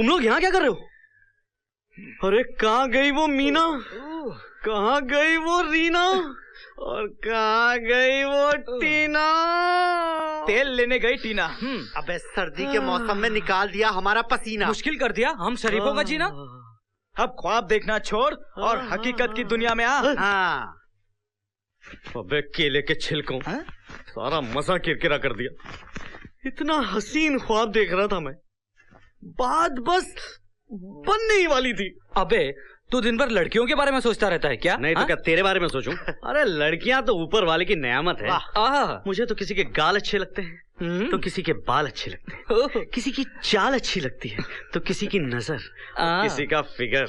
तुम लोग यहाँ क्या कर रहे हो? अरे कहाँ गई वो मीना, कहाँ गई वो रीना, और कहाँ गई वो टीना? तेल लेने गई टीना। अबे सर्दी के मौसम में निकाल दिया हमारा पसीना, मुश्किल कर दिया हम शरीफों का जीना। अब ख्वाब देखना छोड़ और हकीकत की दुनिया में आ। अबे केले के छिलकों, सारा मजा किरकिरा कर दिया। इतना हसीन ख्वाब देख रहा था मैं, बात बस बनने ही वाली थी। अबे तू दिन भर लड़कियों के बारे में सोचता रहता है क्या? नहीं तो क्या तेरे बारे में सोचूं? अरे लड़कियां तो ऊपर वाले की नेमत है। मुझे तो किसी के गाल अच्छे लगते हैं तो किसी के बाल अच्छे लगते हैं, किसी की चाल अच्छी लगती है तो किसी की नजर, किसी का फिगर।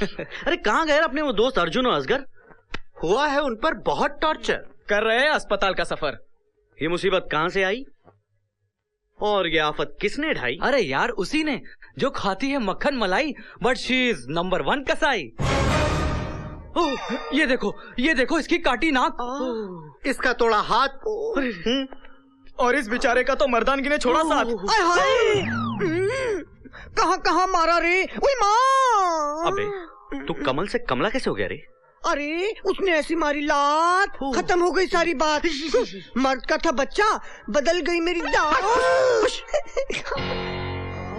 अरे कहाँ गए अपने वो दोस्त अर्जुन और असगर? हुआ है उन पर बहुत टॉर्चर, कर रहे हैं अस्पताल का सफर। ये मुसीबत कहाँ से आई और ये आफत किसने ढाई? अरे यार उसी ने जो खाती है मक्खन मलाई बट शी इज नंबर 1 कसाई। ये देखो इसकी काटी नाक, इसका तोड़ा हाथ, और इस बेचारे का तो मर्दानगी ने छोड़ा साथ। कहाँ मारा रे? ओए माँ! अबे तू कमल से कमला कैसे हो गया रे? अरे उसने ऐसी मारी लात, खत्म हो गई सारी बात। मर्द का था बच्चा, बदल गई मेरी दात।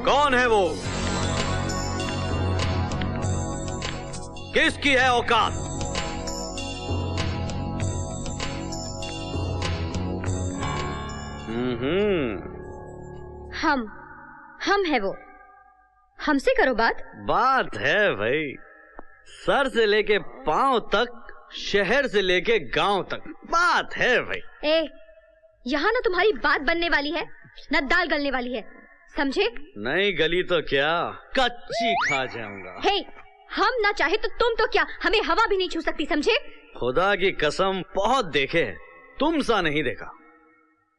कौन है वो? किसकी है औकात? हम है वो, हमसे करो बात है भाई, सर से लेके पांव तक, शहर से लेके गांव तक बात है भाई। यहाँ ना तुम्हारी बात बनने वाली है ना दाल गलने वाली है, समझे? नहीं गली तो क्या कच्ची खा जाऊंगा। हम ना चाहे तो तुम तो क्या हमें हवा भी नहीं छू सकती, समझे? खुदा की कसम बहुत देखे हैं, तुम सा नहीं देखा।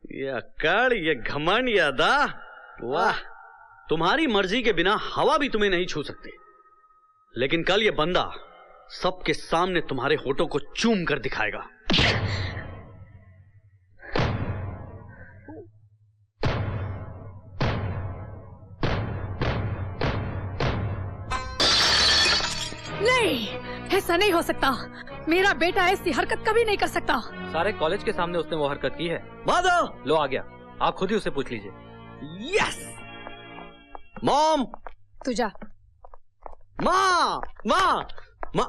ये अक्कड़, ये घमंड, ये अदा, वाह। तुम्हारी मर्जी के बिना हवा भी तुम्हें नहीं छू सकती, लेकिन कल ये बंदा सबके सामने तुम्हारे होठों को चूम कर दिखाएगा। नहीं, ऐसा नहीं हो सकता। मेरा बेटा ऐसी हरकत कभी नहीं कर सकता। सारे कॉलेज के सामने उसने वो हरकत की है। माधव लो आ गया, आप खुद ही उसे पूछ लीजिए। Yes mom. तू जा। माँ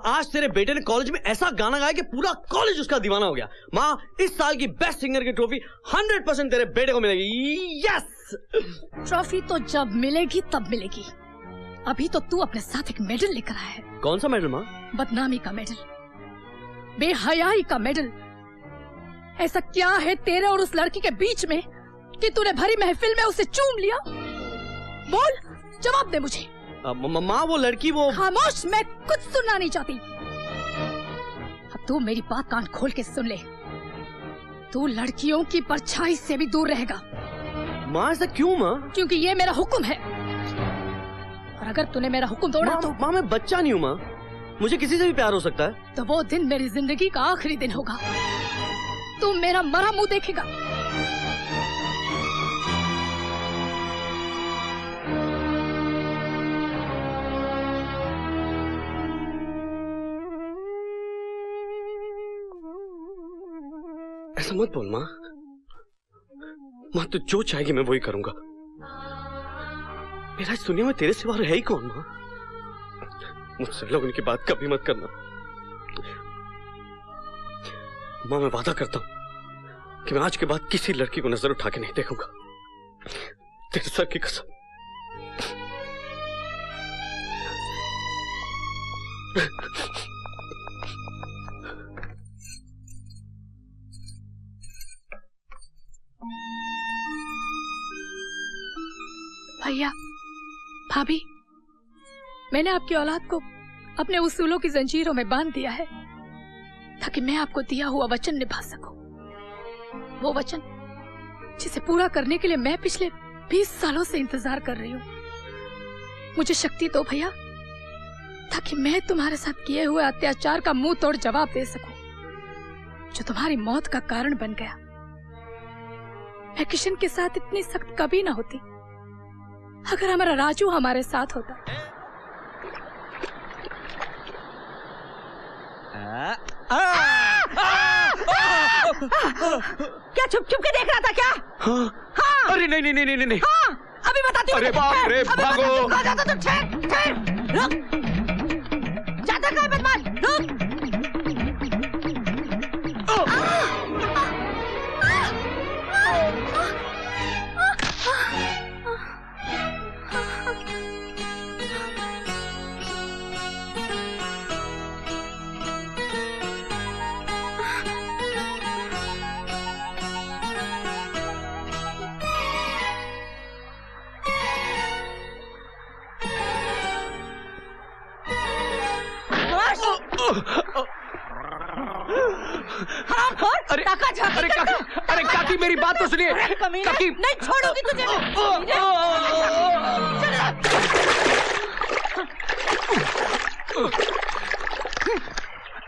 आज तेरे बेटे ने कॉलेज में ऐसा गाना गाया कि पूरा कॉलेज उसका दीवाना हो गया। माँ इस साल की बेस्ट सिंगर की ट्रॉफी 100% तेरे बेटे को मिलेगी। यस। ट्रॉफी तो जब मिलेगी तब मिलेगी, अभी तो तू अपने साथ एक मेडल लेकर आया है। कौन सा मेडल माँ? बदनामी का मेडल, बेहयाई का मेडल। ऐसा क्या है तेरे और उस लड़की के बीच में कि तूने भरी महफिल में उसे चूम लिया? बोल, जवाब दे मुझे। माँ वो लड़की वो। खामोश, मैं कुछ सुनना नहीं चाहती। अब तू मेरी बात कान खोल के सुन ले, तू लड़कियों की परछाई से भी दूर रहेगा। माँ ऐसा क्यों माँ? क्योंकि ये मेरा हुक्म है, और अगर तूने मेरा हुक्म तोड़ा तो। माँ मैं बच्चा नहीं हूँ माँ, मुझे किसी से भी प्यार हो सकता है। तो वो दिन मेरी जिंदगी का आखिरी दिन होगा, तू मेरा मरा मुंह देखेगा। ऐसा मत बोल माँ, तू जो चाहेगी मैं वही करूंगा। मेरा इस दुनिया में तेरे सिवा है ही कौन माँ? मुझसे लोग उनकी बात कभी मत करना माँ। मैं वादा करता हूं कि मैं आज के बाद किसी लड़की को नजर उठा के नहीं देखूंगा, तेरे सर की कसम। भैया, भाभी, मैंने आपकी औलाद को अपने उसूलों की जंजीरों में बांध दिया है ताकि मैं आपको दिया हुआ वचन निभा सकूं। वो वचन जिसे पूरा करने के लिए मैं पिछले 20 सालों से इंतजार कर रही हूँ। मुझे शक्ति दो भैया, ताकि मैं तुम्हारे साथ किए हुए अत्याचार का मुंह तोड़ जवाब दे सकूं, जो तुम्हारी मौत का कारण बन गया। मैं किशन के साथ इतनी सख्त कभी ना होती अगर हमारा राजू हमारे साथ होता। क्या छुप छुप के देख रहा था क्या? हाँ। अरे नहीं नहीं नहीं नहीं। हाँ, अभी बताती हूँ। अरे बाप रे, भागो। रुक। जाता कहाँ बदमाश? रुक। अरे काकी मेरी बात तो सुनिए। काकी नहीं छोड़ूंगी तुझे।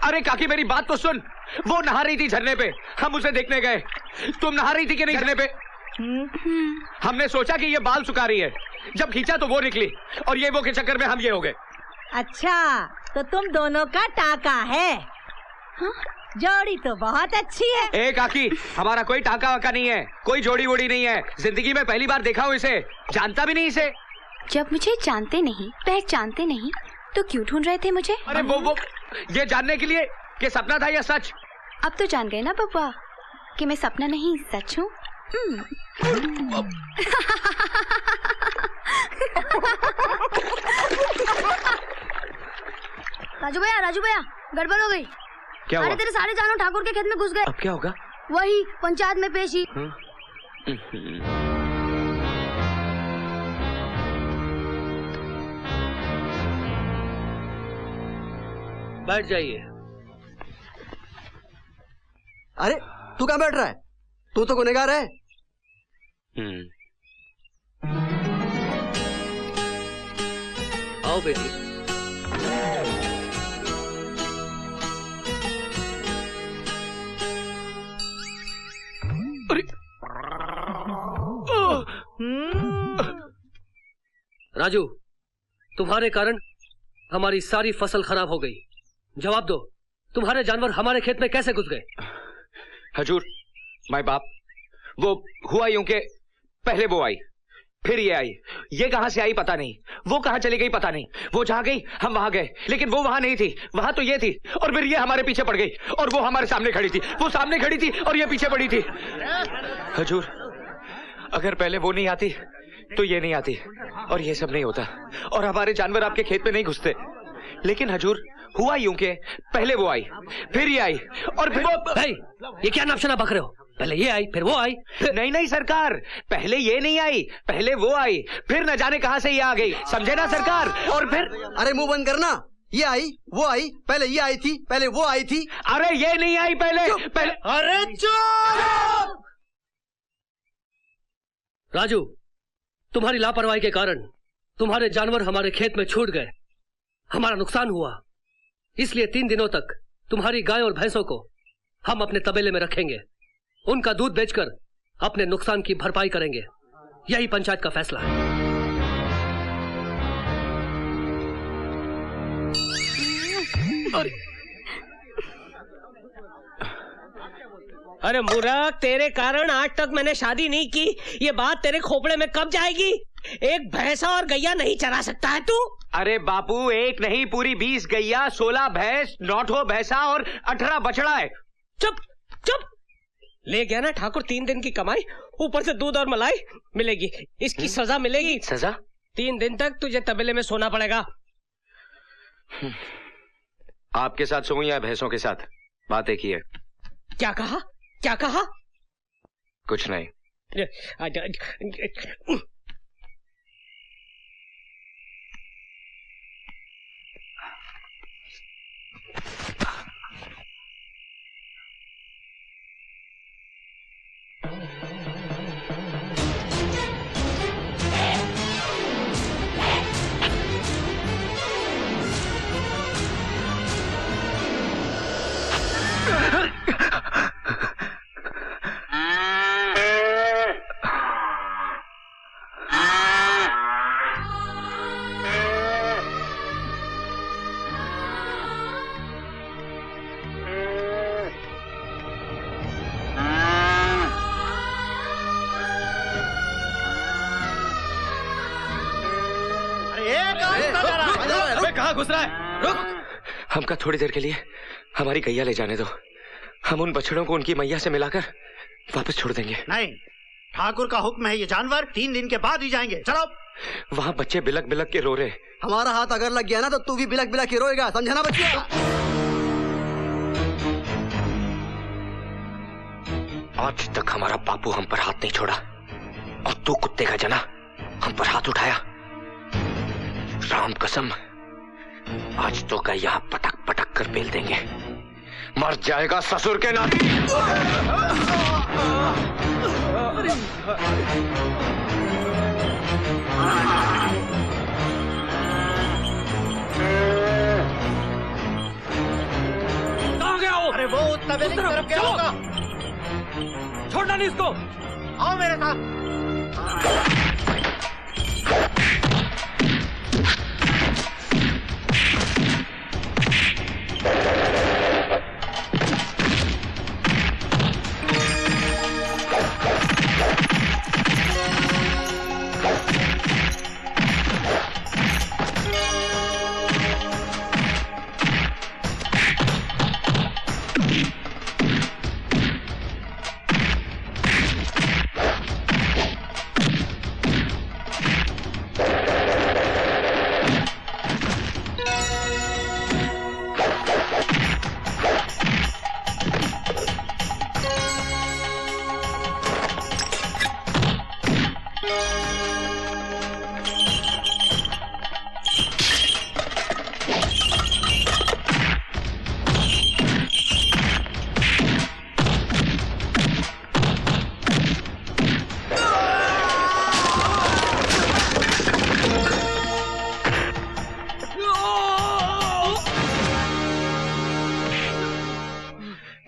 अरे काकी मेरी बात तो सुन। वो नहा रही थी झरने पे, हम उसे देखने गए। तुम नहा रही थी कि नहीं झरने पे? हमने सोचा कि ये बाल सुखा रही है, जब खींचा तो वो निकली, और ये वो के चक्कर में हम ये हो गए। अच्छा, तो तुम दोनों का टाका है। हाँ? जोड़ी तो बहुत अच्छी है। ए काकी, हमारा कोई टाका वाका नहीं है, कोई जोड़ी वोड़ी नहीं है। जिंदगी में पहली बार देखा हूँ इसे, जानता भी नहीं इसे। जब मुझे जानते नहीं, पहचानते नहीं, तो क्यों ढूंढ रहे थे मुझे? अरे वो ये जानने के लिए कि सपना था या सच। अब तो जान गए ना बब्बा कि मैं सपना नहीं सच हूँ। राजू भैया गड़बड़ हो गई। क्या हुआ? अरे तेरे सारे जानवर ठाकुर के खेत में घुस गए। अब क्या होगा? वही पंचायत में पेशी। बैठ जाइए। अरे तू कहाँ बैठ रहा है? तू तो गुनहगार है। आओ बेटी। राजू, तुम्हारे कारण हमारी सारी फसल खराब हो गई। जवाब दो, तुम्हारे जानवर हमारे खेत में कैसे घुस गए? हजूर, माय बाप, वो हुआ यूं के पहले वो आई, फिर ये आई। ये कहां से आई पता नहीं, वो कहां चली गई पता नहीं। वो जहां गई हम वहां गए, लेकिन वो वहां नहीं थी, वहां तो ये थी, और फिर ये हमारे पीछे पड़ गई, और वो हमारे सामने खड़ी थी। वो सामने खड़ी थी और ये पीछे पड़ी थी। हजूर, अगर पहले वो नहीं आती तो ये नहीं आती, और ये सब नहीं होता, और हमारे जानवर आपके खेत में नहीं घुसते। लेकिन हजूर, हुआ यूं के पहले वो आई, फिर ये आई, और फिर वो। भाई, ये क्या नापशना बक रहे हो? पहले ये आई, फिर वो आई। नहीं नहीं सरकार, पहले ये नहीं आई, पहले वो आई, फिर न जाने कहां से ये आ गई, समझे ना सरकार? और फिर अरे मुंह बंद करना। ये आई, वो आई, पहले ये आई थी, पहले वो आई थी। अरे ये नहीं आई पहले। अरे चुप! राजू, तुम्हारी लापरवाही के कारण तुम्हारे जानवर हमारे खेत में छूट गए, हमारा नुकसान हुआ। इसलिए 3 दिनों तक तुम्हारी गाय और भैंसों को हम अपने तबेले में रखेंगे। उनका दूध बेचकर अपने नुकसान की भरपाई करेंगे। यही पंचायत का फैसला है। अरे मूर्ख, तेरे कारण आज तक मैंने शादी नहीं की। ये बात तेरे खोपड़े में कब जाएगी? एक भैंसा और गैया नहीं चरा सकता है तू? अरे बापू, एक नहीं पूरी 20 गैया, 16 भैंस, 9 भैंसा और 18 बछड़ा है। चुप चुप। ले गया ना ठाकुर 3 दिन की कमाई, ऊपर से दूध और मलाई मिलेगी। इसकी सजा मिलेगी। सजा? 3 दिन तक तुझे तबेले में सोना पड़ेगा। आपके साथ सोऊं या भैंसों के साथ? बात एक ही है। क्या कहा? क्या कहा? कुछ नहीं। घुस रहा है? रुक! हमका थोड़ी देर के लिए हमारी गैया ले जाने दो। हम उन बछड़ों को उनकी मैया से मिलाकर वापस छोड़ देंगे। नहीं, ठाकुर का हुक्म है, ये जानवर 3 दिन के बाद ही जाएंगे। चलो। वहाँ बच्चे बिलक बिलक के रो रहे। हमारा हाथ अगर लग गया ना तो तू भी बिलक बिलक के रोएगा, समझा ना बच्चिया? आज तक हमारा बापू हम पर हाथ नहीं छोड़ा और तू कुत्ते का जना हम पर हाथ उठाया। राम कसम, आज तो का यहाँ पटक पटक कर बेल देंगे। मर जाएगा ससुर के नाती। कहाँ गया हो? अरे वो उस तबेले की तरफ गया होगा। छोड़ना नहीं इसको। आओ मेरे साथ।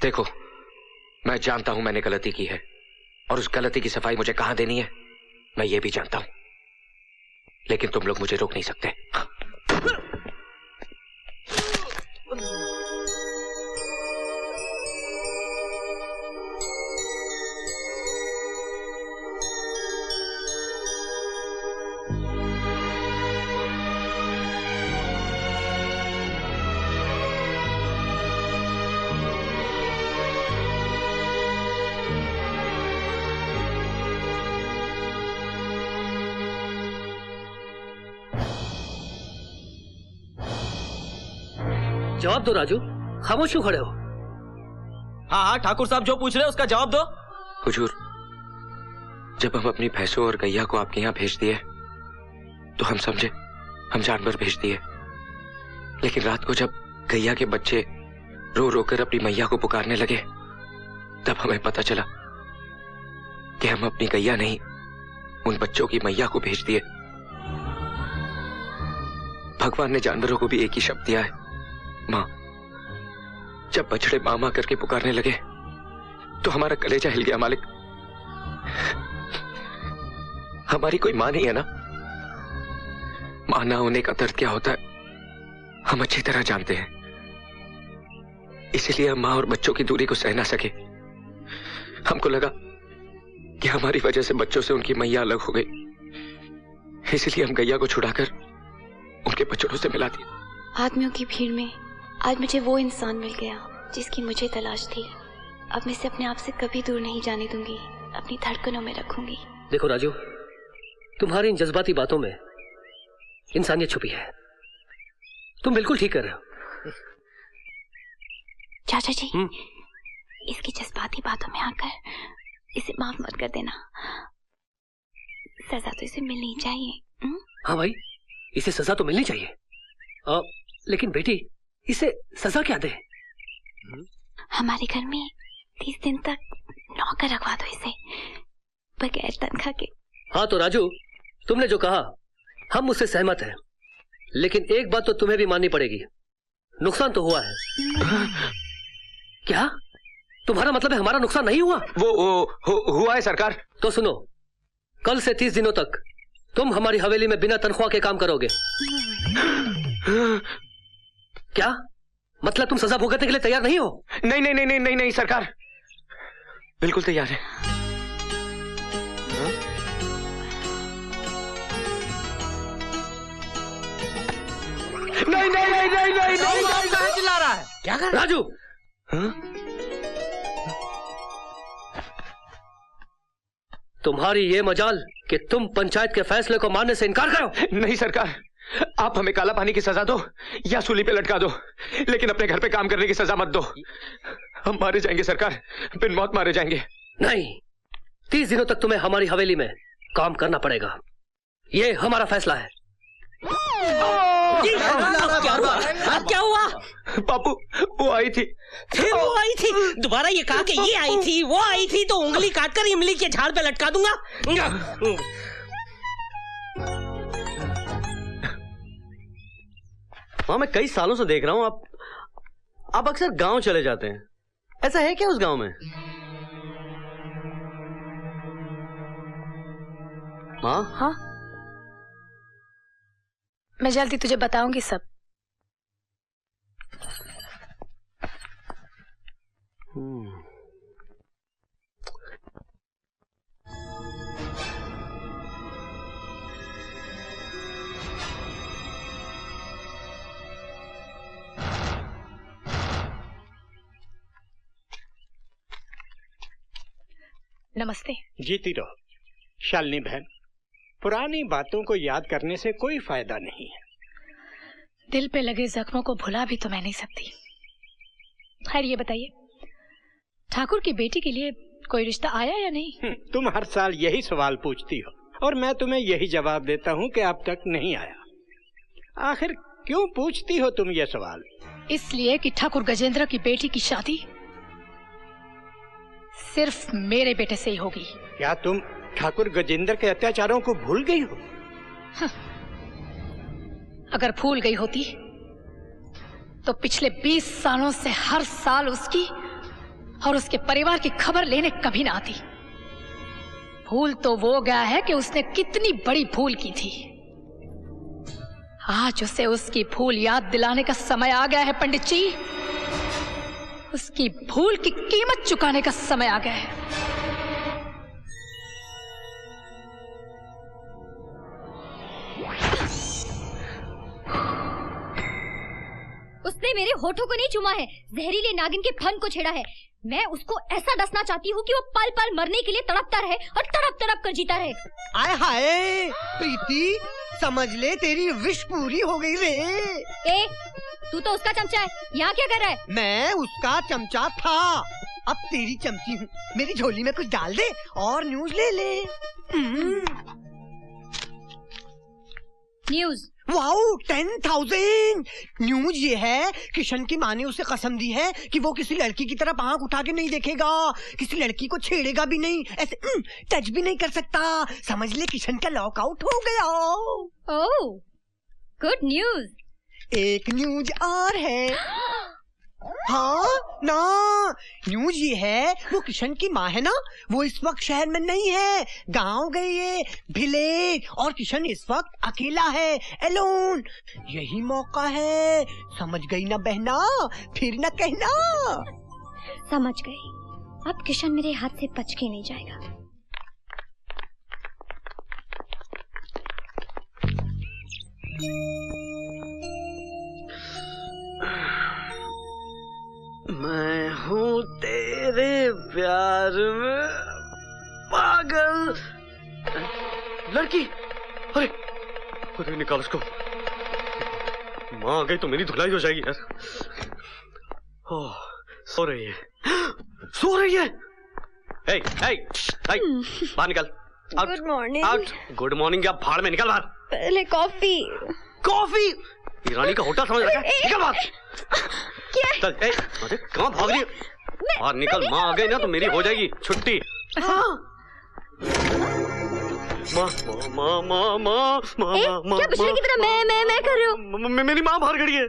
देखो, मैं जानता हूं मैंने गलती की है और उस गलती की सफाई मुझे कहां देनी है मैं ये भी जानता हूं, लेकिन तुम लोग मुझे रोक नहीं सकते। जवाब दो राजू, खामोश क्यों खड़े हो? हाँ हाँ ठाकुर साहब जो पूछ रहे हैं उसका जवाब दो। हुजूर, जब हम अपनी भैंसों और गैया को आपके यहाँ भेज दिए तो हम समझे हम जानवर भेज दिए, लेकिन रात को जब गैया के बच्चे रो रो कर अपनी मैया को पुकारने लगे तब हमें पता चला कि हम अपनी गैया नहीं उन बच्चों की मैया को भेज दिए। भगवान ने जानवरों को भी एक ही शब्द दिया है, माँ। जब बछड़े माँ माँ करके पुकारने लगे तो हमारा कलेजा हिल गया मालिक। हमारी कोई माँ नहीं है ना, माँ ना होने का दर्द क्या होता है हम अच्छी तरह जानते हैं, इसलिए हम माँ और बच्चों की दूरी को सह ना सके। हमको लगा कि हमारी वजह से बच्चों से उनकी मैया अलग हो गई, इसलिए हम गैया को छुड़ाकर उनके बच्चों से मिला दिया। आदमियों की भीड़ में आज मुझे वो इंसान मिल गया जिसकी मुझे तलाश थी। अब मैं इसे अपने आप से कभी दूर नहीं जाने दूंगी, अपनी धड़कनों में रखूंगी। देखो राजू, तुम्हारी इन जज्बाती बातों में इंसानियत छुपी है। तुम बिल्कुल ठीक कर रहे हो। चाचा जी, इसकी जज्बाती बातों में आकर इसे माफ मत कर देना, सजा तो इसे मिलनी चाहिए। हाँ भाई, इसे सजा तो मिलनी चाहिए, लेकिन बेटी इसे सजा क्या दे? हमारे घर में 30 दिन तक नौकर रखवा दो इसे, बगैर तनख्वाह के। हाँ तो राजू, तुमने जो कहा हम उससे सहमत हैं, लेकिन एक बात तो तुम्हें भी माननी पड़ेगी, नुकसान तो हुआ है। क्या तुम्हारा मतलब है हमारा नुकसान नहीं हुआ? हुआ है सरकार। तो सुनो, कल से 30 दिनों तक तुम हमारी हवेली में बिना तनख्वाह के काम करोगे। क्या मतलब तुम सजा भुगतने के लिए तैयार नहीं हो? नहीं नहीं नहीं नहीं नहीं, नहीं सरकार, बिल्कुल तैयार है। नहीं नहीं नहीं नहीं नहीं नहीं कहाँ चिल्ला रहा है? क्या कर राजू? तुम्हारी ये मजाल कि तुम पंचायत के फैसले को मानने से इनकार करो। नहीं सरकार, आप हमें काला पानी की सजा दो या सूली पे लटका दो, लेकिन अपने घर पे काम करने की सजा मत दो। हम मारे जाएंगे सरकार, बिन मौत मारे जाएंगे। नहीं, 30 दिनों तक तुम्हें हमारी हवेली में काम करना पड़ेगा, ये हमारा फैसला है। क्या हुआ? बापू वो आई थी, फिर वो आई थी? दोबारा ये कहा कि ये आई थी, वो आई थी तो उंगली काटकर इमली के झाड़ पे लटका दूंगा। माँ मैं कई सालों से देख रहा हूँ आप अक्सर गांव चले जाते हैं, ऐसा है क्या उस गांव में? माँ? हाँ, मैं जल्दी तुझे बताऊंगी सब। नमस्ते। जीती रहो शालिनी बहन, पुरानी बातों को याद करने से कोई फायदा नहीं है। दिल पे लगे जख्मों को भुला भी तो मैं नहीं सकती। खैर ये बताइए, ठाकुर की बेटी के लिए कोई रिश्ता आया या नहीं? तुम हर साल यही सवाल पूछती हो और मैं तुम्हें यही जवाब देता हूँ कि अब तक नहीं आया। आखिर क्यों पूछती हो तुम ये सवाल? इसलिए कि ठाकुर गजेंद्र की बेटी की शादी सिर्फ मेरे बेटे से ही होगी। क्या तुम ठाकुर गजेंद्र के अत्याचारों को भूल गई हो? अगर भूल गई होती तो पिछले 20 सालों से हर साल उसकी और उसके परिवार की खबर लेने कभी ना आती। भूल तो वो गया है कि उसने कितनी बड़ी भूल की थी। आज उसे उसकी भूल याद दिलाने का समय आ गया है पंडित जी। उसकी भूल की कीमत चुकाने का समय आ गया है। उसने मेरे होठों को नहीं चूमा है, जहरीले नागिन के फन को छेड़ा है। मैं उसको ऐसा डसना चाहती हूँ कि वो पल पल मरने के लिए तड़पता रहे और तड़प तड़प कर जीता रहे। आय हाय प्रीति, समझ ले तेरी विश पूरी हो गई रे। ए, तू तो उसका चमचा है, यहाँ क्या कर रहा है? मैं उसका चमचा था, अब तेरी चमची हूँ। मेरी झोली में कुछ डाल दे और न्यूज ले ले। न्यूज? वाओ, 10,000 न्यूज ये है, किशन की माँ ने उसे कसम दी है कि वो किसी लड़की की तरफ आंख उठा के नहीं देखेगा, किसी लड़की को छेड़ेगा भी नहीं, ऐसे टच भी नहीं कर सकता। समझ ले किशन का लॉकआउट हो गया। ओह, गुड न्यूज। एक न्यूज और है। हाँ ना, न्यूज ये है, वो किशन की माँ है ना, वो इस वक्त शहर में नहीं है, गांव गई है, विलेज, और किशन इस वक्त अकेला है, एलोन। यही मौका है, समझ गई ना बहना, फिर ना कहना। समझ गई, अब किशन मेरे हाथ से बच के नहीं जाएगा। मैं हूँ तेरे प्यार में पागल। लड़की, अरे अरे निकाल उसको। माँ आ गई तो मेरी धुलाई हो जाएगी यार। ओह, सो रही है, सो रही है। हे, हे, हे, बाहर निकल। Good morning. Out. Good morning क्या भाड़ में, निकल बाहर। पहले कॉफी। कॉफी? ईरानी का होटल समझ रखा है? निकल बाहर। क्या? चल, अरे कहाँ भाग रही है? बाहर निकल, माँ आ गई ना तो मेरी हो जाएगी छुट्टी। माँ माँ माँ माँ माँ माँ, क्या बिजली की तरह मैं कर रही हूँ? मेरी माँ बाहर खड़ी है।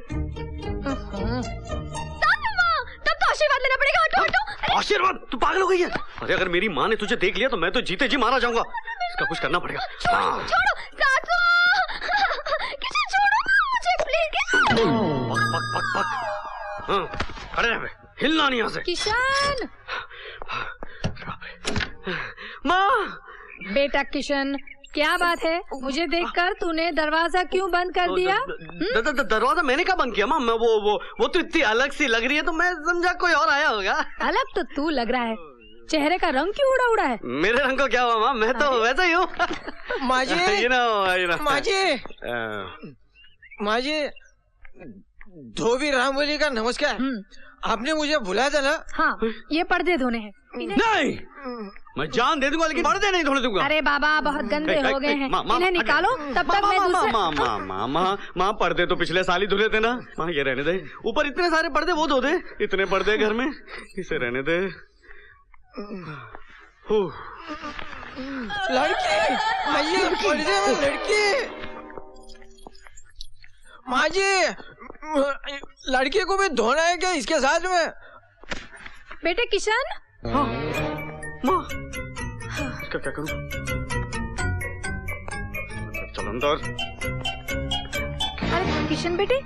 तब तो आशीर्वाद लेना पड़ेगा। हटो हटो। आशीर्वाद? तू पागल हो गई है? अरे अगर मेरी माँ ने तुझे देख लिया तो मैं तो जीते जी मारा जाऊंगा। इसका कुछ करना पड़ेगा। छोड़ो सासू, किसी छोड़ो ना मुझे प्लीज। पक पक पक। हाँ, खड़े रह, हिलना नहीं यहाँ से। किशन, माँ। बेटा किशन, क्या बात है? मुझे देखकर तूने दरवाजा क्यों बंद कर दिया? दरवाजा मैंने क्या बंद किया माँ? मैं वो तो इतनी अलग सी लग रही है तो मैं समझा कोई और आया होगा। अलग तो तू लग रहा है, चेहरे का रंग क्यों उड़ा उड़ा है? मेरे रंग को क्या हुआ माँ? मैं तो वैसा ही हूँ। माजी, धोबी रामबोली का नमस्कार। आपने मुझे बुलाया था ना? हाँ, ये पर्दे धोने हैं। नहीं, मैं जान दे दूंगा लेकिन पर्दे नहीं धोने दूंगा। अरे बाबा, बहुत गंदे हो गए हैं, इन्हें निकालो तब तक मैं दूसरे। माँ पर्दे तो पिछले साल ही धुले थे ना। माँ ये रहने दे, ऊपर इतने सारे पर्दे वो धो दे। इतने पर्दे घर में, इसे रहने दे। लड़की, पर्दे में लड़की। माँ जी, लड़की को भी धोना है क्या इसके साथ में? बेटे किशन। हाँ माँ, इसका क्या करूं? चलो अंदर। अरे किशन बेटे,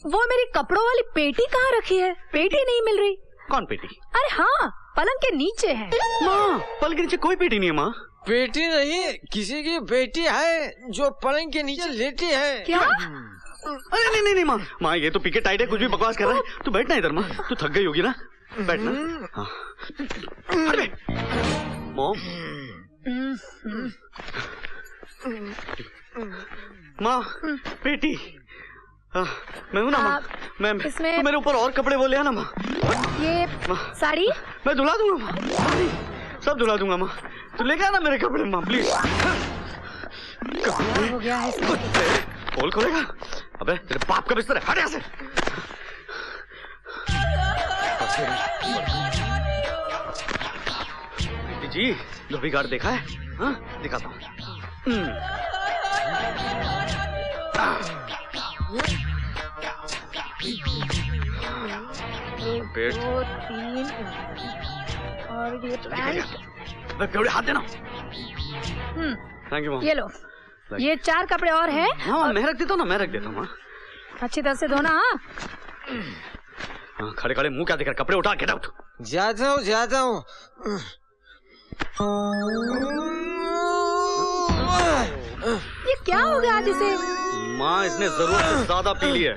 वो मेरी कपड़ों वाली पेटी कहाँ रखी है? पेटी नहीं मिल रही। कौन पेटी? अरे हाँ, पलंग के नीचे है। माँ, पलंग के नीचे कोई पेटी नहीं है माँ। पेटी नहीं, किसी की बेटी है जो पलंग के नीचे लेटी है। क्या? अरे नहीं माँ, माँ ये तो पीके टाइट है, कुछ भी बकवास कर रहा है। तू बैठना इधर माँ, तू थक गई होगी ना, बैठना। हाँ। अरे मॉम, माँ पेटी। मैं हूँ ना माँ, मैं तू मेरे ऊपर और कपड़े वो ले आना माँ। ये साड़ी मैं धुला दूंगा माँ, सब धुला दूंगा माँ। तू लेके आना मेरे कपड़े माँ प्लीज। हो गया है पोल खोलेगा? अबे तेरे बाप का बिस्तर है, हट यहाँ से। जी धोबी घाट देखा है? हाँ दिखाता हूँ। पेट 2 3 और ये पैंट। हाथ देना। Thank you mom. ये लो, ये 4 कपड़े और हैं। हाँ मैं रख देता हूँ ना, मैं रख देता हूँ। अच्छी तरह से धोना। हाँ खड़े खड़े मुंह क्या दिख रहा? कपड़े उठा, गेट आउट। जाता हूँ। ये क्या हो गया आज इसे? माँ इसने जरूरत से ज्यादा पी ली है।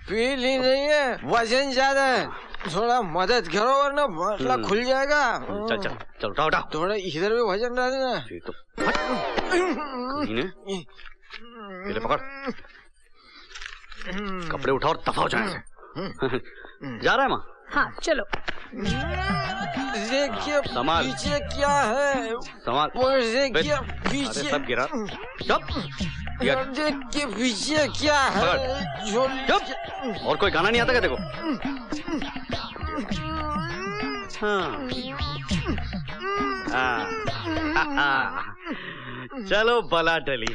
पी ली नहीं है, वजन ज्यादा है। थोड़ा मदद करो वरना बाटला खुल जाएगा। चल चल चल उठा उठा। थोड़ा इधर भी वजन डालना। तो पकड़, कपड़े उठा और दफा हो जाए। जा रहा है माँ? हाँ चलो। देखिए पीछे क्या है? संभाल। देखिए पीछे सब गिरा। देखिए पीछे क्या है? चुप। और कोई गाना नहीं आता क्या देखो? हाँ। चलो बला टली।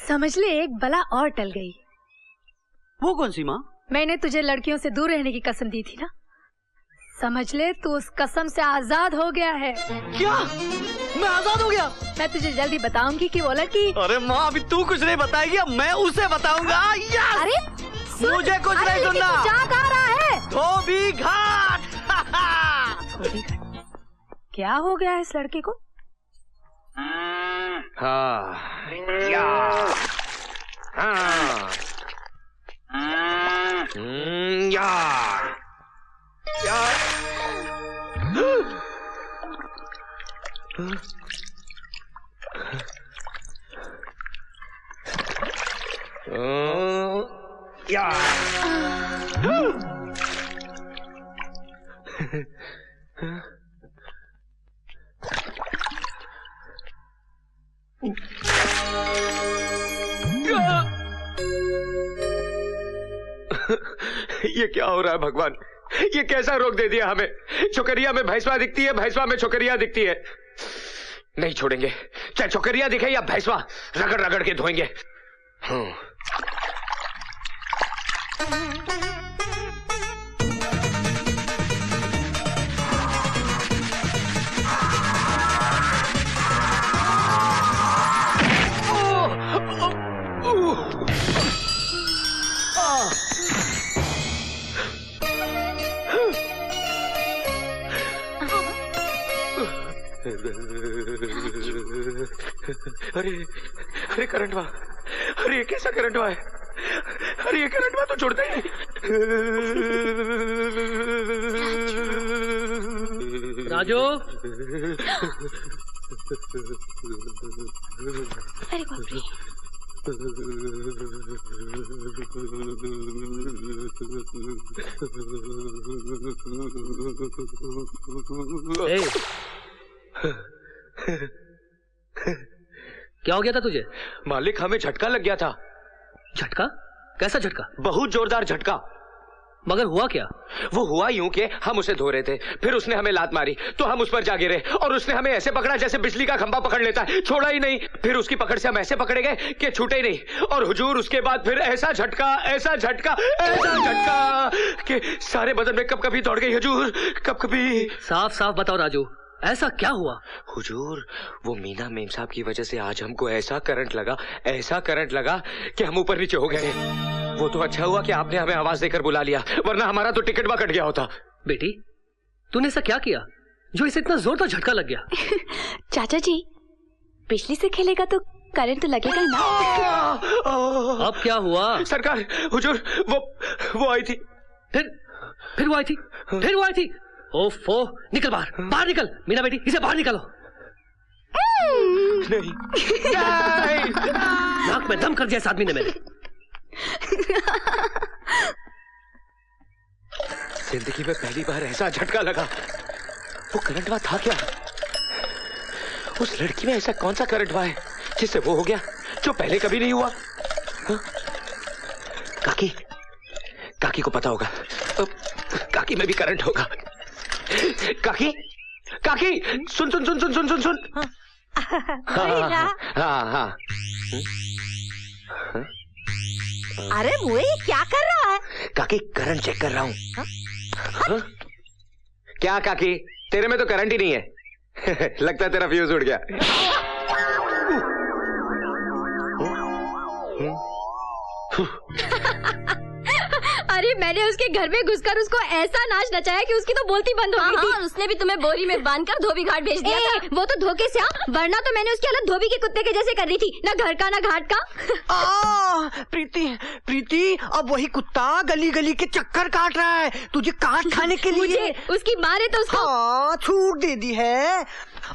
समझ ले, एक बला और टल गई। वो कौन सी माँ? मैंने तुझे लड़कियों से दूर रहने की कसम दी थी ना, समझ ले तू उस कसम से आजाद हो गया है। क्या? मैं आजाद हो गया? मैं तुझे जल्दी बताऊंगी कि वो लड़की। अरे माँ अभी तू कुछ नहीं बताएगी, अब मैं उसे बताऊंगा। अरे मुझे कुछ नहीं सुनना। जा रहा है धोबी घाट। क्या हो गया है इस लड़के को? हाँ या हाँ या या या ये क्या हो रहा है भगवान? ये कैसा रोग दे दिया हमें? छोकरिया में भैंसवा दिखती है, भैंसवा में छोकरिया दिखती है। नहीं छोड़ेंगे, चाहे छोकरिया दिखे या भैंसवा, रगड़ रगड़ के धोएंगे। अरे अरे करंट हुआ, अरे कैसा करंट हुआ है, अरे ये करंट हुआ तो छोड़ता ही नहीं। राजू, अरे बाप रे, क्या हो गया था तुझे? मालिक, हमें झटका लग गया था। झटका? कैसा झटका? बहुत जोरदार झटका। मगर हुआ क्या? वो हुआ यूं कि हम उसे धो रहे थे, फिर उसने हमें लात मारी तो हम उस पर जा गिरे और उसने हमें ऐसे पकड़ा जैसे बिजली का खंभा पकड़ लेता है, छोड़ा ही नहीं। फिर उसकी पकड़ से हम ऐसे पकड़े गए कि छूटे ही नहीं। और हुजूर उसके बाद फिर ऐसा झटका, ऐसा झटका, ऐसा झटका कि सारे बदन में कब कभी दौड़ गई हुजूर, कब कभी। साफ साफ बताओ राजू, ऐसा क्या हुआ? हुजूर, वो मीना मेम साहब की वजह से आज हमको ऐसा करंट लगा, ऐसा करंट लगा कि हम ऊपर नीचे हो गए। वो तो अच्छा हुआ कि आपने हमें आवाज देकर बुला लिया, वरना हमारा तो टिकट कट गया होता। बेटी, तूने ऐसा क्या किया जो इसे इतना जोरदार झटका लग गया? चाचा जी, बिजली से खेलेगा तो करंट तो लगेगा ना। अब क्या हुआ? सरकार, हुजूर, वो आई थी। फिर वो आई थी? फिर वो आई थी? ओफो, निकल बाहर, बाहर निकल। मीना बेटी, इसे बाहर निकालो। नहीं, नाक में दम कर दिया इस आदमी ने मेरे। जिंदगी में पहली बार ऐसा झटका लगा। वो करंट हुआ था क्या? उस लड़की में ऐसा कौन सा करंट हुआ है जिससे वो हो गया जो पहले कभी नहीं हुआ? हा? काकी, काकी को पता होगा, काकी में भी करंट होगा। काकी, काकी, सुन सुन सुन सुन सुन सुन सुन। हाँ। अरे मुए, क्या कर रहा है? काकी, करंट चेक कर रहा हूँ। क्या काकी, तेरे में तो करंट ही नहीं है। लगता है तेरा फ्यूज उड़ गया। अरे मैंने उसके घर में घुसकर उसको ऐसा नाच नचाया कि उसकी तो बोलती बंद हो गई थी। और उसने भी तुम्हें बोरी में बांधकर धोबी घाट भेज दिया था। वो तो धोखे से, वरना तो मैंने उसकी हालत धोबी के कुत्ते के जैसे कर दी थी, ना घर का ना घाट का। प्रीति, अब वही कुत्ता गली गली के चक्कर काट रहा है तुझे काट खाने के लिए। उसकी माँ ने तो उसको छूट दे दी है।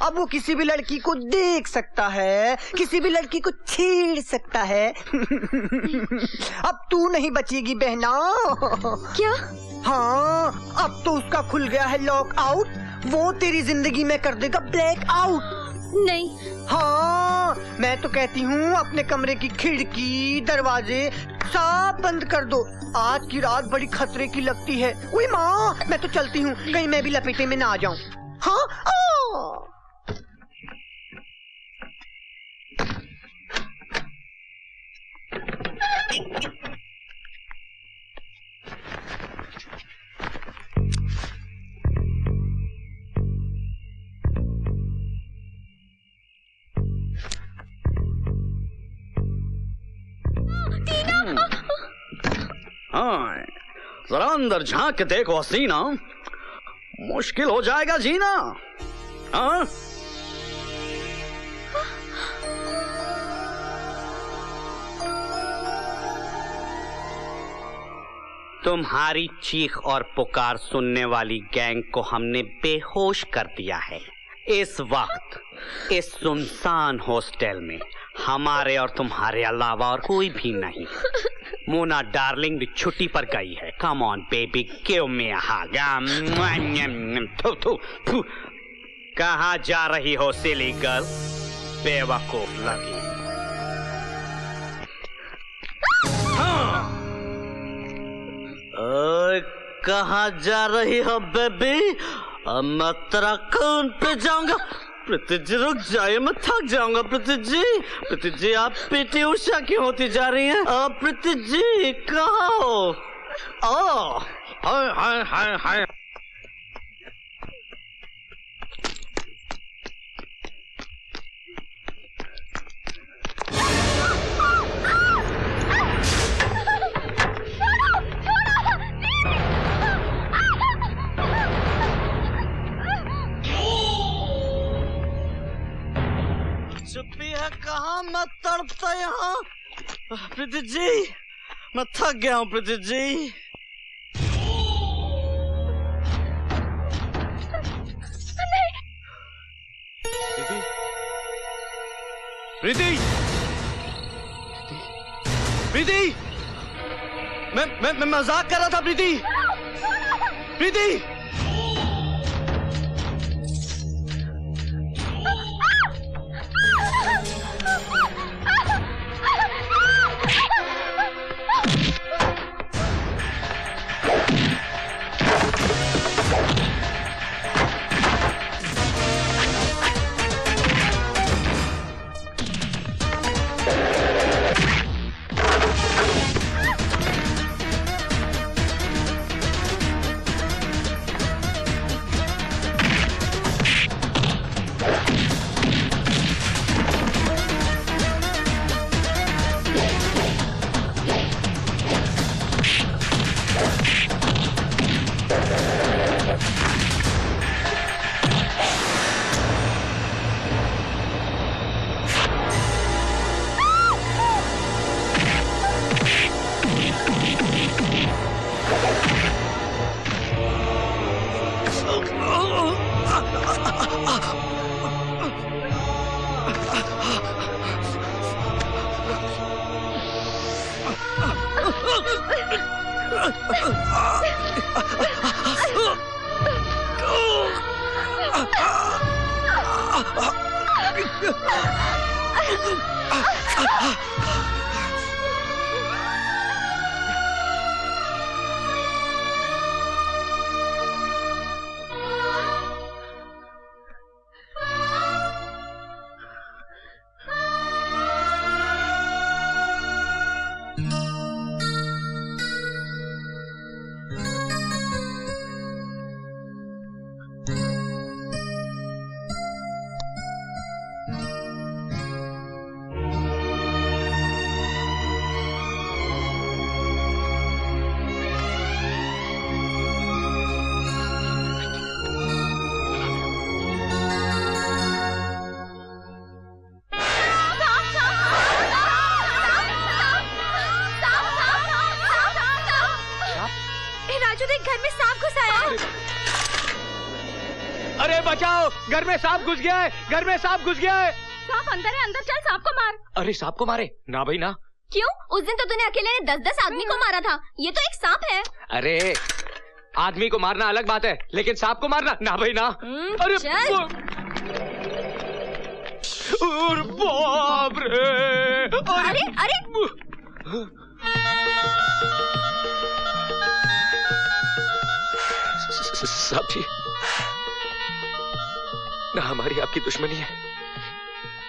अब वो किसी भी लड़की को देख सकता है, किसी भी लड़की को छेड़ सकता है। अब तू नहीं बचेगी बहना। क्या? हाँ, अब तो उसका खुल गया है लॉक आउट। वो तेरी जिंदगी में कर देगा ब्लैक आउट। नहीं। हाँ, मैं तो कहती हूँ अपने कमरे की खिड़की, दरवाजे सब बंद कर दो। आज की रात बड़ी खतरे की लगती है। उई माँ, मैं तो चलती हूँ, कहीं मैं भी लपेटे में ना आ जाऊँ। हाँ, हाँ, जरा अंदर झांक के देखो हसीना, मुश्किल हो जाएगा जीना। हाँ? तुम्हारी चीख और पुकार सुनने वाली गैंग को हमने बेहोश कर दिया है। इस वक्त इस सुनसान हॉस्टल में हमारे और तुम्हारे अलावा और कोई भी नहीं। मोना डार्लिंग भी छुट्टी पर गई है। Come on baby, give me a hug. कहाँ जा रही हो सिली गर्ल, बेवकूफ लगी। कहाँ जा रही हो बेबी? मैं तेरा खून पे जाऊंगा। प्रीति जी रुक जाइए, मैं थक जाऊंगा। प्रीति जी आप पीटी उषा क्यों होती जा रही हैं? प्रीति जी कहाँ हो? हाय हाय हाय हाय। चुप्पी है तड़पता यहाँ। प्रीति जी, मैं थक गया हूँ प्रीति जी। प्रीति, प्रीति, मैं मजाक कर रहा था प्रीति। प्रीति, घर में सांप घुस गया है, घर में सांप घुस गया है। सांप अंदर है, अंदर चल सांप को मार। अरे सांप को मारे? ना भाई ना। क्यों? उस दिन तो तूने अकेले ने 10-10 आदमी को मारा था, ये तो एक सांप है। अरे आदमी को मारना अलग बात है, लेकिन सांप को मारना ना भाई ना। अरे बाप रे। अरे अरे साहब जी, ना हमारी आपकी दुश्मनी है,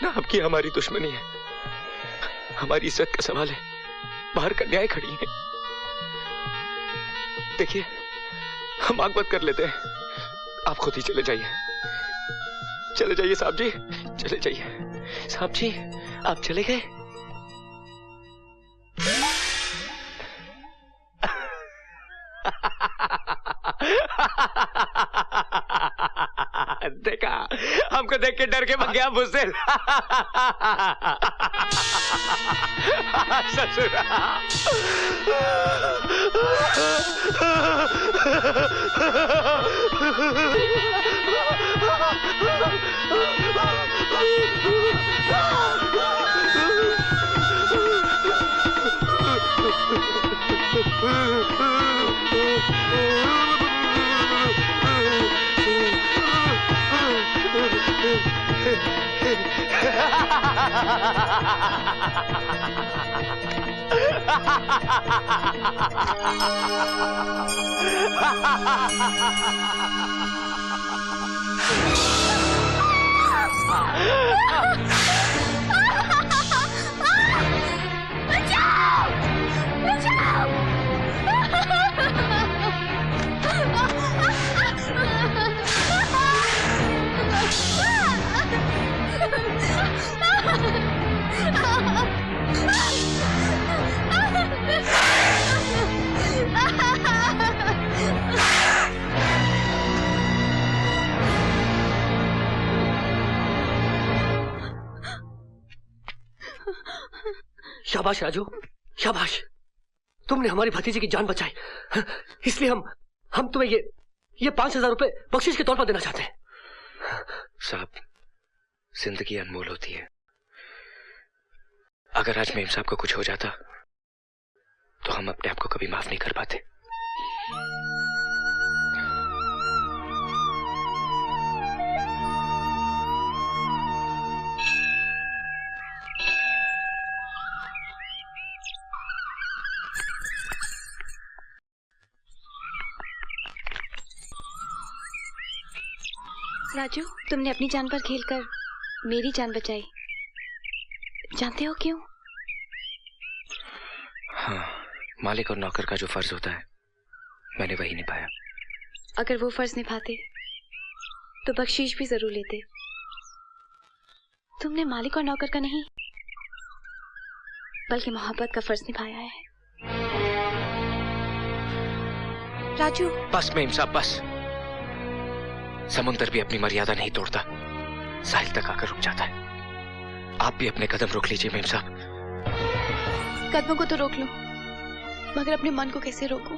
ना आपकी हमारी दुश्मनी है। हमारी इज्जत का सवाल है, बाहर कन्याएं खड़ी हैं। देखिए, हम आग बंद कर लेते हैं, आप खुद ही चले जाइए। चले जाइए साहब जी, चले जाइए। साहब जी, आप चले गए? देखा, हमको देख के डर के भाग गया मुझसे। ससुरा। शाबाश राजू, शाबाश। तुमने हमारी भतीजी की जान बचाई, इसलिए हम तुम्हें ये 5,000 रुपए बख्शिश के तौर पर देना चाहते हैं। साहब, जिंदगी अनमोल होती है। अगर आज मेम साहब को कुछ हो जाता तो हम अपने आप को कभी माफ नहीं कर पाते। राजू, तुमने अपनी जान पर खेलकर मेरी जान बचाई। जानते हो क्यों? हाँ, मालिक और नौकर का जो फर्ज होता है मैंने वही निभाया। अगर वो फर्ज निभाते तो बख्शीश भी जरूर लेते। तुमने मालिक और नौकर का नहीं बल्कि मोहब्बत का फर्ज निभाया है। राजू, बस मेम साहब, बस। समुंदर भी अपनी मर्यादा नहीं तोड़ता, साहिल तक आकर रुक जाता है। आप भी अपने कदम रोक लीजिए मेम साहब। कदमों को तो रोक लो, मगर अपने मन को कैसे रोकूं,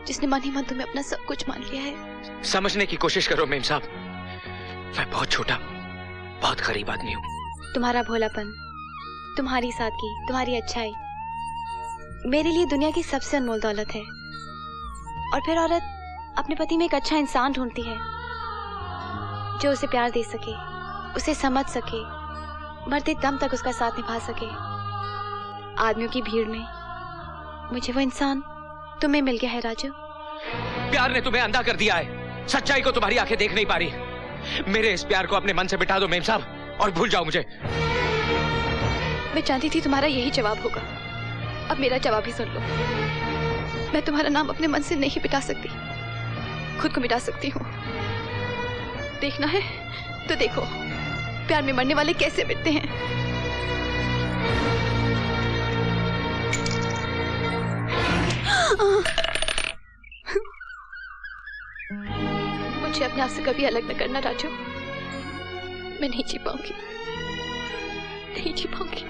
जिसने मन ही मन तुम्हें अपना सब कुछ मान लिया है। समझने की कोशिश करो मेम साहब, मैं बहुत छोटा, बहुत गरीब आदमी हूँ। तुम्हारा भोलापन, तुम्हारी सादगी, तुम्हारी अच्छाई मेरे लिए दुनिया की सबसे अनमोल दौलत है। और फिर औरत अपने पति में एक अच्छा इंसान ढूंढती है जो उसे प्यार दे सके, उसे समझ सके, मरते दम तक उसका साथ निभा सके। आदमियों की भीड़ में मुझे वो इंसान तुम्हें मिल गया है राजू। प्यार ने तुम्हें अंधा कर दिया है, सच्चाई को तुम्हारी आंखें देख नहीं पा रही। मेरे इस प्यार को अपने मन से मिटा दो मेम साहब और भूल जाओ मुझे। मैं जानती थी तुम्हारा यही जवाब होगा। अब मेरा जवाब ही सुन लो। मैं तुम्हारा नाम अपने मन से नहीं मिटा सकती, खुद को मिटा सकती हूँ। देखना है तो देखो, प्यार में मरने वाले कैसे मिटते हैं। मुझे अपने आप से कभी अलग न करना राजू। मैं नहीं जी पाऊंगी, नहीं जी पाऊंगी।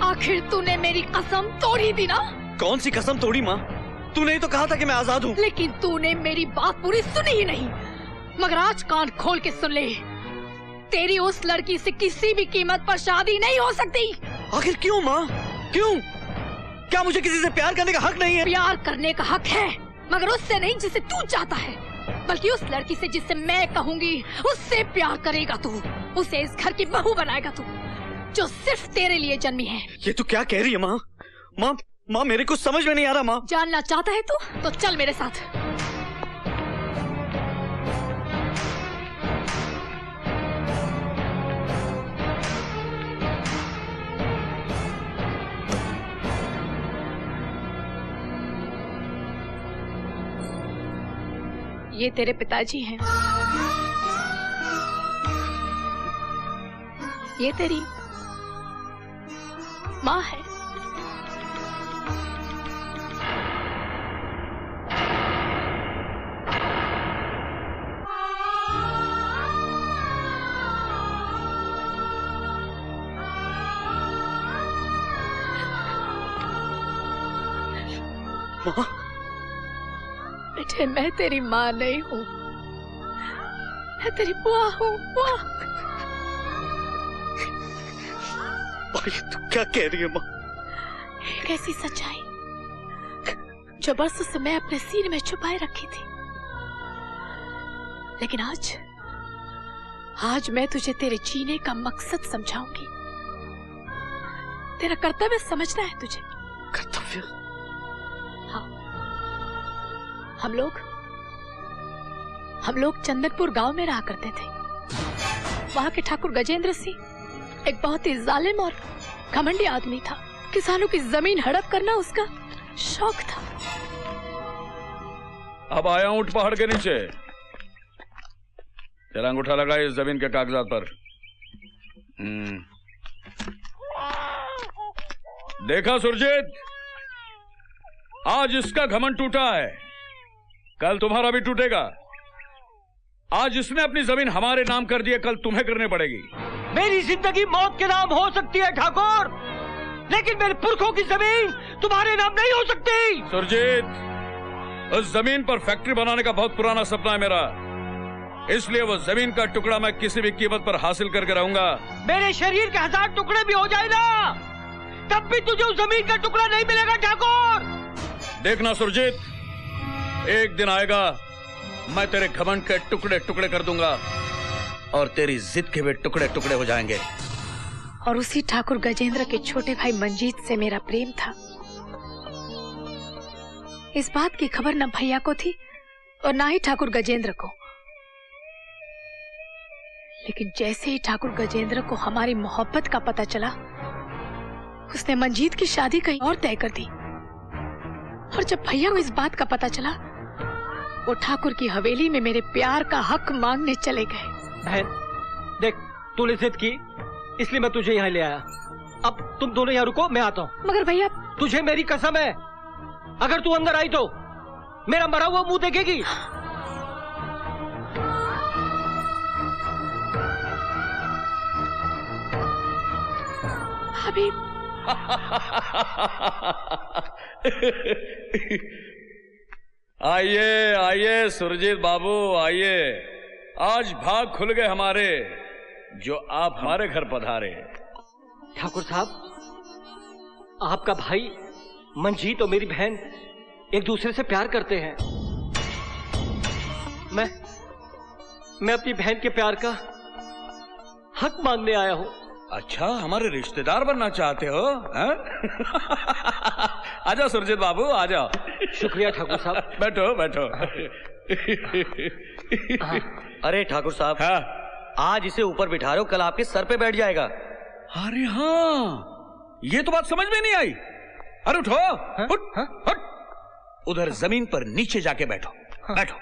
आखिर तूने मेरी कसम तोड़ी दी ना? कौन सी कसम तोड़ी माँ? तूने ही तो कहा था कि मैं आजाद हूँ। लेकिन तूने मेरी बात पूरी सुनी ही नहीं। मगर आज कान खोल के सुन ले, तेरी उस लड़की से किसी भी कीमत पर शादी नहीं हो सकती। आखिर क्यों माँ, क्यों? क्या मुझे किसी से प्यार करने का हक नहीं है? प्यार करने का हक है, मगर उससे नहीं जिसे तू चाहता है, बल्कि उस लड़की से जिससे मैं कहूंगी उससे प्यार करेगा तू। उसे इस घर की बहू बनाएगा तू, जो सिर्फ तेरे लिए जन्मी है। ये तू क्या कह रही है माँ? माँ, माँ मेरे कुछ समझ में नहीं आ रहा माँ। जानना चाहता है तू तो चल मेरे साथ। ये तेरे पिताजी हैं, ये तेरी माँ है। माँ, बेटे मैं तेरी माँ नहीं हूँ, मैं तेरी बुआ हूँ, बुआ। भाई तू क्या कह रही है माँ? एक ऐसी सच्चाई जो बरसों से मैं अपने सीने में छुपाए रखी थी, लेकिन आज मैं तुझे तेरे जीने का मकसद समझाऊंगी। तेरा कर्तव्य समझना है तुझे। कर्तव्य? हाँ, हम लोग चंदनपुर गांव में रहा करते थे। वहां के ठाकुर गजेंद्र सिंह एक बहुत ही जालिम और घमंडी आदमी था। किसानों की जमीन हड़प करना उसका शौक था। अब आया ऊंट पहाड़ के नीचे। तेरा अंगूठा लगा इस जमीन के कागजात पर। देखा सुरजीत, आज इसका घमंड टूटा है। कल तुम्हारा भी टूटेगा। आज इसने अपनी जमीन हमारे नाम कर दी है, कल तुम्हें करनी पड़ेगी। मेरी जिंदगी मौत के नाम हो सकती है ठाकुर, लेकिन मेरे पुरखों की जमीन तुम्हारे नाम नहीं हो सकती। सुरजीत, उस जमीन पर फैक्ट्री बनाने का बहुत पुराना सपना है मेरा, इसलिए वो जमीन का टुकड़ा मैं किसी भी कीमत पर हासिल करके रहूंगा। मेरे शरीर के 1000 टुकड़े भी हो जाए ना, तब भी तुझे उस जमीन का टुकड़ा नहीं मिलेगा ठाकुर। देखना सुरजीत, एक दिन आएगा मैं तेरे घमंड के टुकड़े टुकड़े कर दूंगा और तेरी जिद के भी टुकड़े टुकड़े हो जाएंगे। और उसी ठाकुर गजेंद्र के छोटे भाई मंजीत से मेरा प्रेम था। इस बात की खबर न भैया को थी और ना ही ठाकुर गजेंद्र को। लेकिन जैसे ही ठाकुर गजेंद्र को हमारी मोहब्बत का पता चला, उसने मंजीत की शादी कहीं और तय कर दी। और जब भैया को इस बात का पता चला, वो ठाकुर की हवेली में मेरे प्यार का हक मांगने चले गए। बहन देख, तूने जिद की इसलिए मैं तुझे यहाँ ले आया। अब तुम दोनों यहाँ रुको, मैं आता हूँ। मगर भैया, तुझे मेरी कसम है, अगर तू अंदर आई तो मेरा मरा हुआ मुंह देखेगी। भाभी आइए आइए सुरजीत बाबू आइए, आज भाग खुल गए हमारे जो आप हमारे घर पधारे। ठाकुर साहब, आपका भाई मंजीत और मेरी बहन एक दूसरे से प्यार करते हैं। मैं अपनी बहन के प्यार का हक मांगने आया हूँ। अच्छा, हमारे रिश्तेदार बनना चाहते हो? आजाओ सुरजीत बाबू, आ जाओ। शुक्रिया ठाकुर साहब। बैठो बैठो। अरे ठाकुर साहब, हाँ? आज इसे ऊपर बिठा रहे हो, कल आपके सर पे बैठ जाएगा। अरे हाँ, ये तो बात समझ में नहीं आई। अरे उठो, उठ, उठ। उधर जमीन पर नीचे जाके बैठो। बैठो,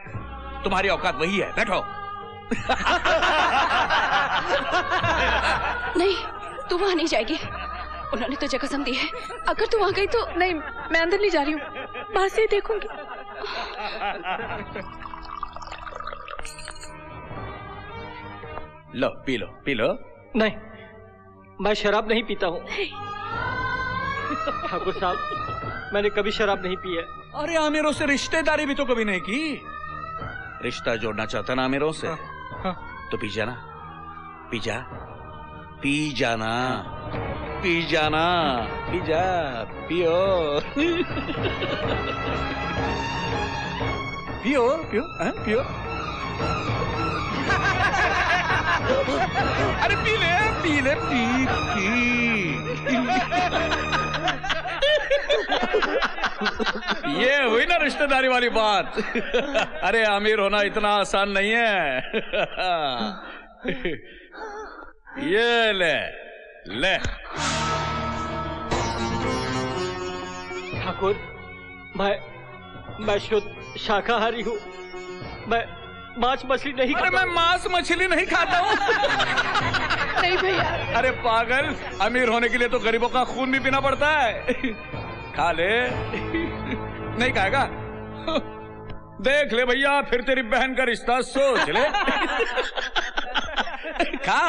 तुम्हारी औकात वही है, बैठो। नहीं, तू वहां नहीं जाएगी। उन्होंने तुझे कसम दी है, अगर तू वहां गई तो। नहीं, मैं अंदर नहीं जा रही हूँ, बाहर से ही देखूंगी। लो, पी लो, पी लो। नहीं, मैं शराब नहीं पीता हूँ। ठाकुर साहब, मैंने कभी शराब नहीं पी है। अरे आमिरों से रिश्तेदारी भी तो कभी नहीं की। रिश्ता जोड़ना चाहता ना आमिरों से? तो पी जाना, पी जा, पी जाना, पी जाना, पी जा, पियो। पियो पियो, पियो। अरे पी ले, पी ले, पी पी। ये हुई ना रिश्तेदारी वाली बात। अरे अमीर होना इतना आसान नहीं है। ये ले ले। ठाकुर, मैं शुद्ध शाकाहारी हूँ। मैं मांस मछली नहीं खाता। अरे मैं मांस मछली नहीं खाता हूँ। नहीं भैया। अरे पागल, अमीर होने के लिए तो गरीबों का खून भी पीना पड़ता है। खा ले। नहीं खाएगा? देख ले भैया, फिर तेरी बहन का रिश्ता सोच ले। खा।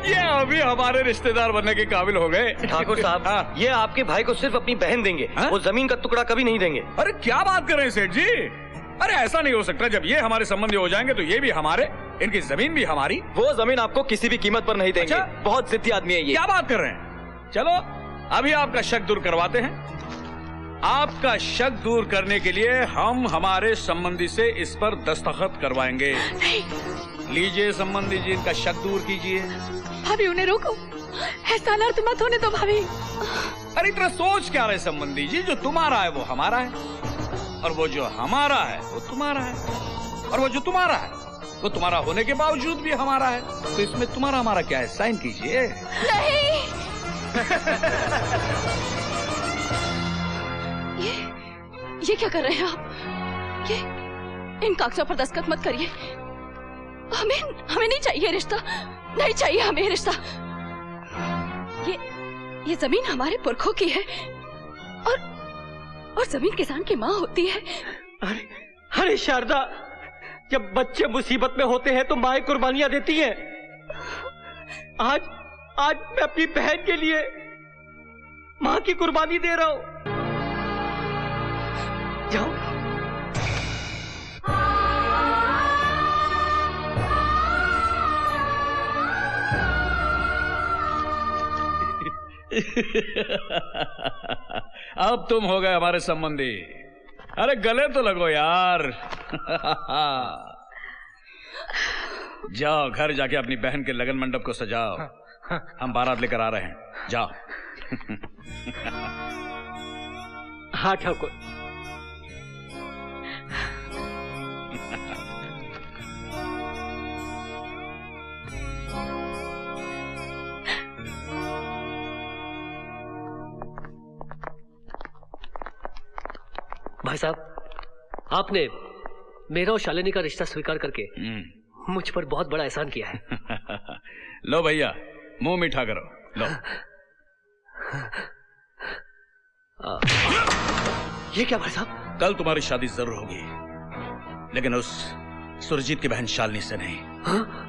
ये अभी हमारे रिश्तेदार बनने के काबिल हो गए। ठाकुर साहब, हाँ? ये आपके भाई को सिर्फ अपनी बहन देंगे, हाँ? वो जमीन का टुकड़ा कभी नहीं देंगे। अरे क्या बात कर रहे हैं सेठ जी? अरे ऐसा नहीं हो सकता। जब ये हमारे संबंधी हो जाएंगे तो ये भी हमारे, इनकी जमीन भी हमारी। वो जमीन आपको किसी भी कीमत पर नहीं देंगे। अच्छा? बहुत जिद्दी आदमी है ये। क्या बात कर रहे हैं? चलो अभी आपका शक दूर करवाते हैं। आपका शक दूर करने के लिए हम हमारे संबंधी से इस पर दस्तखत करवाएंगे। लीजिए संबंधी जी, इनका शक दूर कीजिए। भाभी उन्हें रोको, ऐसा अनर्थ मत होने दो भाभी। अरे इतना सोच क्या रहे संबंधी जी, जो तुम्हारा है वो हमारा है, और वो जो हमारा है वो तुम्हारा है, और वो जो तुम्हारा है वो तुम्हारा होने के बावजूद भी हमारा है। तो इसमें तुम्हारा हमारा क्या है? साइन कीजिए। नहीं। ये क्या कर रहे हैं आप? ये इन कागजों पर दस्तखत मत करिए। हमें नहीं चाहिए रिश्ता, नहीं चाहिए हमें रिश्ता। ये जमीन हमारे पुरखों की है, और जमीन किसान की माँ होती है। अरे शारदा, जब बच्चे मुसीबत में होते हैं तो माएं कुर्बानियां देती हैं। आज मैं अपनी बहन के लिए माँ की कुर्बानी दे रहा हूं। जाओ। अब तुम हो गए हमारे संबंधी। अरे गले तो लगो यार। जाओ घर जाके अपनी बहन के लगन मंडप को सजाओ। हम बारात लेकर आ रहे हैं, जाओ। हाँ ठाकुर। भाई साहब, आपने मेरा और शालिनी का रिश्ता स्वीकार करके मुझ पर बहुत बड़ा एहसान किया है। लो भैया, मुंह मीठा करो, लो। ये क्या भाई साहब? कल तुम्हारी शादी जरूर होगी, लेकिन उस सुरजीत की बहन शालिनी से नहीं। हाँ?